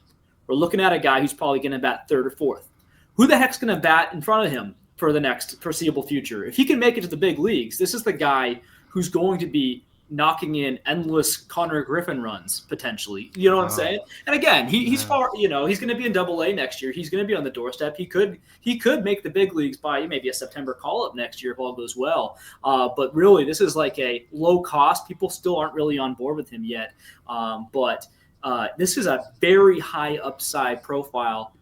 We're looking at a guy who's probably going to bat third or fourth. Who the heck's going to bat in front of him for the next foreseeable future? If he can make it to the big leagues, this is the guy who's going to be knocking in endless Connor Griffin runs, potentially. You know what I'm saying? And again, he's far, he's going to be in Double-A next year. He's going to be on the doorstep. He could make the big leagues by maybe a September call-up next year if all goes well. But really, this is like a low cost. People still aren't really on board with him yet. But this is a very high upside profile,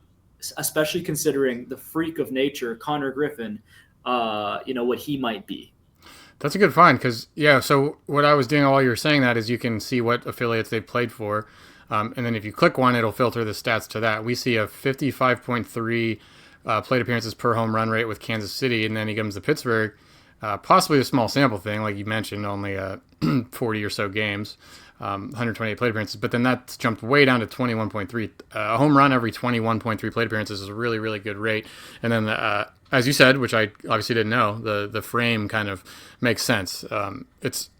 especially considering the freak of nature, Connor Griffin, what he might be. That's a good find because, so what I was doing while you were saying that is you can see what affiliates they've played for. And then if you click one, it'll filter the stats to that. We see a 55.3 plate appearances per home run rate with Kansas City, and then he comes to Pittsburgh. Possibly a small sample thing, like you mentioned, only 40 or so games, 128 plate appearances. But then that's jumped way down to 21.3. A home run every 21.3 plate appearances is a really, really good rate. And then as you said, which I obviously didn't know, the frame kind of makes sense. It's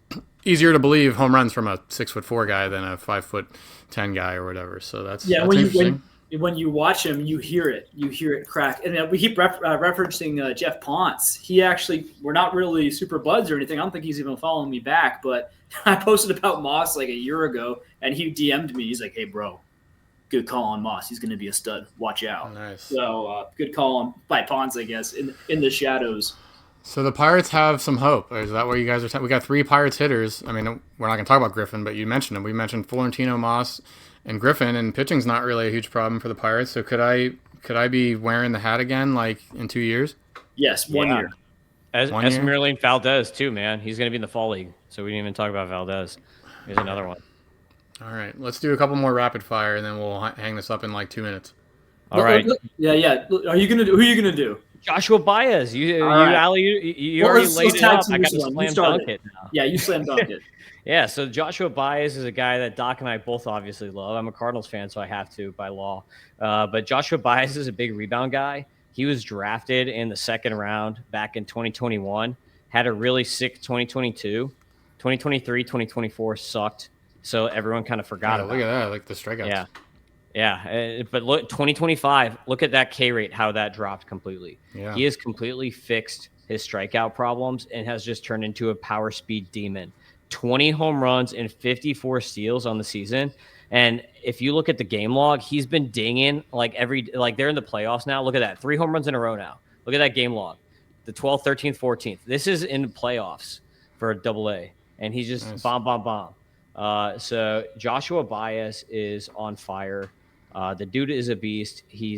easier to believe home runs from a 6'4" guy than a 5'10" guy or whatever. So that's interesting. When you watch him, you hear it crack. And we keep referencing Jeff Ponce. He actually, we're not really super buds or anything. I don't think he's even following me back. But I posted about Moss like a year ago, and he DM'd me. He's like, "Hey, bro, good call on Moss. He's going to be a stud. Watch out." Nice. So good call on by Ponce, I guess, in the shadows. So the Pirates have some hope. Is that what you guys are we got 3 Pirates hitters. I mean, we're not going to talk about Griffin, but you mentioned him. We mentioned Florentino, Moss, and Griffin, and pitching's not really a huge problem for the Pirates. So could I be wearing the hat again like in 2 years? Yes, 1 year. As 1 year? Esmeralda Valdez too, man. He's going to be in the fall league, so we didn't even talk about Valdez. Here's another one. All right, let's do a couple more rapid fire, and then we'll hang this up in like 2 minutes. All right, Yeah. Are you gonna do? Who are you gonna do? Joshua Baez. You right. Ali, you Well, already let's laid it tag up. team I got this to one. You slam start dunk it. it now. Yeah, you slam dunk it. Yeah, so Joshua Baez is a guy that Doc and I both obviously love. I'm a Cardinals fan, so I have to by law. But Joshua Baez is a big rebound guy. He was drafted in the second round back in 2021, had a really sick 2022. 2023, 2024 sucked, so everyone kind of forgot Yeah, about look it. at that, like the strikeouts. Yeah. Yeah, but look, 2025, look at that K rate, how that dropped completely. Yeah. He has completely fixed his strikeout problems and has just turned into a power speed demon. 20 home runs and 54 steals on the season. And if you look at the game log, he's been dinging like they're in the playoffs now. Look at that. 3 home runs in a row now. Look at that game log. The 12th, 13th, 14th. This is in the playoffs for a double A. And he's just Nice. bomb. So Joshua Baez is on fire. The dude is a beast. He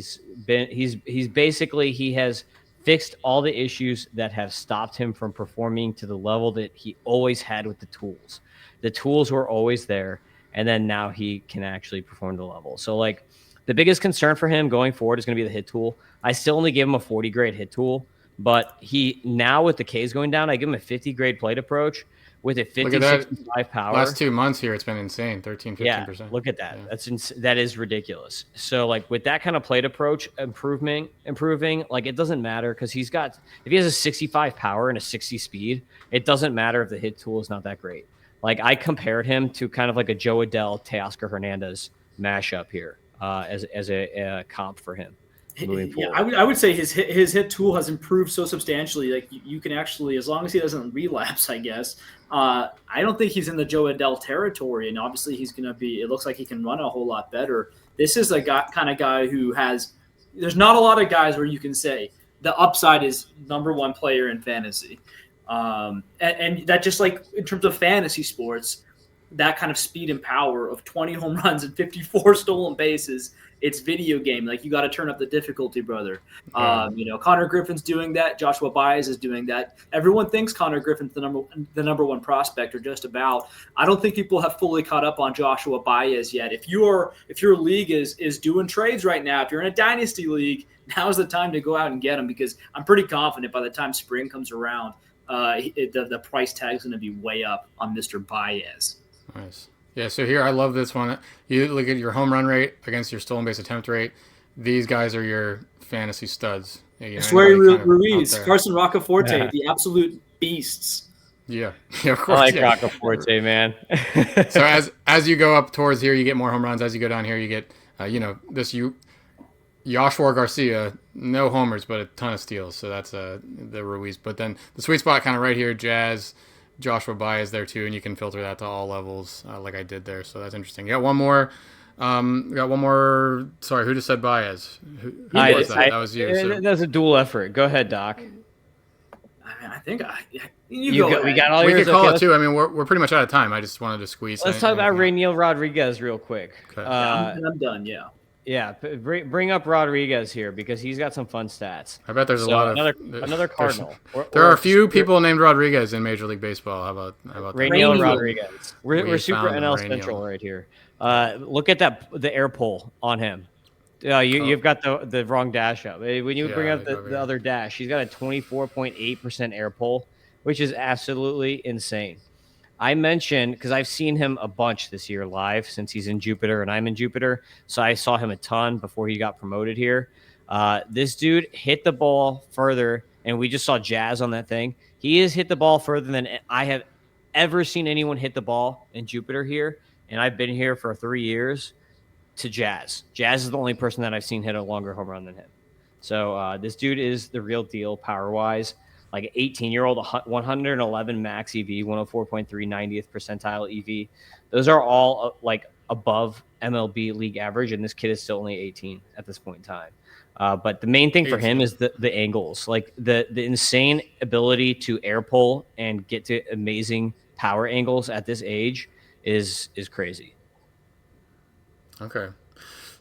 has fixed all the issues that have stopped him from performing to the level that he always had with the tools. The tools were always there, and then now he can actually perform the level. So like the biggest concern for him going forward is going to be the hit tool. I still only give him a 40 grade hit tool, but he now with the K's going down, I give him a 50 grade plate approach with a 50, 65 power. Last 2 months here, it's been insane, 13, 15%. Yeah, look at that. Yeah. That is ridiculous. So like with that kind of plate approach, improving, like it doesn't matter because if he has a 65 power and a 60 speed, it doesn't matter if the hit tool is not that great. Like I compared him to kind of like a Joe Adell, Teoscar Hernandez mashup here as a comp for him. Yeah, I would say his hit tool has improved so substantially. Like you can actually, as long as he doesn't relapse, I guess. I don't think he's in the Joe Adell territory, and obviously he's going to be. It looks like he can run a whole lot better. This is a kind of guy who has. There's not a lot of guys where you can say the upside is number one player in fantasy, and that just like in terms of fantasy sports, that kind of speed and power of 20 home runs and 54 stolen bases. It's video game. Like you got to turn up the difficulty, brother. Yeah. Connor Griffin's doing that. Joshua Baez is doing that. Everyone thinks Connor Griffin's the number one prospect, or just about. I don't think people have fully caught up on Joshua Baez yet. If your league is doing trades right now, if you're in a dynasty league, now's the time to go out and get him, because I'm pretty confident by the time spring comes around, the price tag is going to be way up on Mr. Baez. Nice. Yeah, so here I love this one. You look at your home run rate against your stolen base attempt rate. These guys are your fantasy studs. Sueri Ruiz, Carson Roccaforte, the absolute beasts. Yeah, of course. I like Roccaforte, man. So as you go up towards here, you get more home runs. As you go down here, you get Yoshua Garcia, no homers, but a ton of steals. So that's the Ruiz. But then the sweet spot kind of right here, Jazz. Joshua Baez there too, and you can filter that to all levels like I did there. So that's interesting. Got one more. Sorry, who just said Baez? Who was that? That was you. That was a dual effort. Go ahead, Doc. I think we got all we yours. We could call it too. I mean, we're pretty much out of time. I just wanted to squeeze. Let's talk about Rainiel Rodriguez real quick. Okay. I'm done. Yeah. Yeah, bring up Rodriguez here because he's got some fun stats. I bet there's a lot of another Cardinal. There are a few people named Rodriguez in Major League Baseball. How about Rainiel Rodriguez? We're super NL Central right here. Look at the air pull on him. You've got the wrong dash up. When you bring up the other dash, he's got a 24.8% air pull, which is absolutely insane. I mentioned, because I've seen him a bunch this year live since he's in Jupiter and I'm in Jupiter. So I saw him a ton before he got promoted here. This dude hit the ball further, and we just saw Jazz on that thing. He has hit the ball further than I have ever seen anyone hit the ball in Jupiter here. And I've been here for 3 years to Jazz. Jazz is the only person that I've seen hit a longer home run than him. So this dude is the real deal power-wise. Like an 18-year-old, 111 max EV, 104.3 90th percentile EV. Those are all like above MLB league average, and this kid is still only 18 at this point in time. But the main thing for him is the angles, like the insane ability to air pull and get to amazing power angles at this age is crazy. Okay.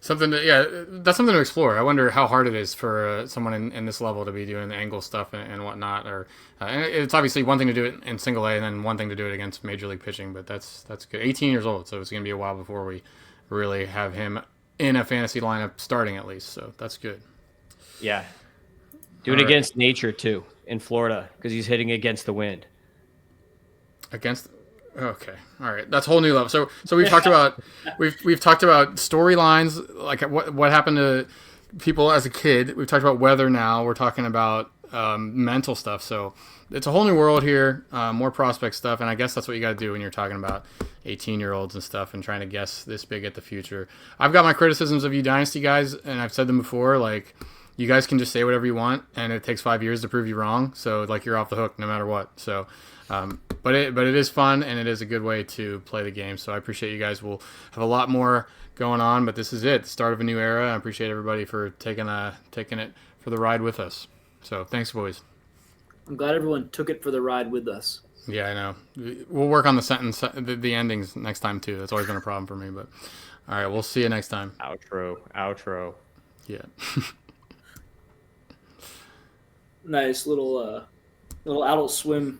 Something to, yeah, that's something to explore. I wonder how hard it is for someone in this level to be doing the angle stuff and whatnot. Or and it's obviously one thing to do it in single A, and then one thing to do it against major league pitching. But that's good. 18 years old, so it's going to be a while before we really have him in a fantasy lineup starting at least. So that's good. Yeah. Do All it right. against nature too in Florida because he's hitting against the wind. Against. Okay, all right, that's a whole new level. So we've talked about we've talked about storylines, like what happened to people as a kid. We've talked about weather. Now we're talking about mental stuff. So it's a whole new world here, more prospect stuff, and I guess that's what you got to do when you're talking about 18-year-olds and stuff and trying to guess this big at the future. I've got my criticisms of you Dynasty guys, and I've said them before. Like, you guys can just say whatever you want, and it takes 5 years to prove you wrong. So like, you're off the hook no matter what. So. But it is fun, and it is a good way to play the game. So I appreciate you guys. We'll have a lot more going on, but this is it, the start of a new era. I appreciate everybody for taking it for the ride with us. So thanks, boys. I'm glad everyone took it for the ride with us. Yeah, I know. We'll work on the endings next time too. That's always been a problem for me. But all right, we'll see you next time. Outro. Yeah. Nice little Adult Swim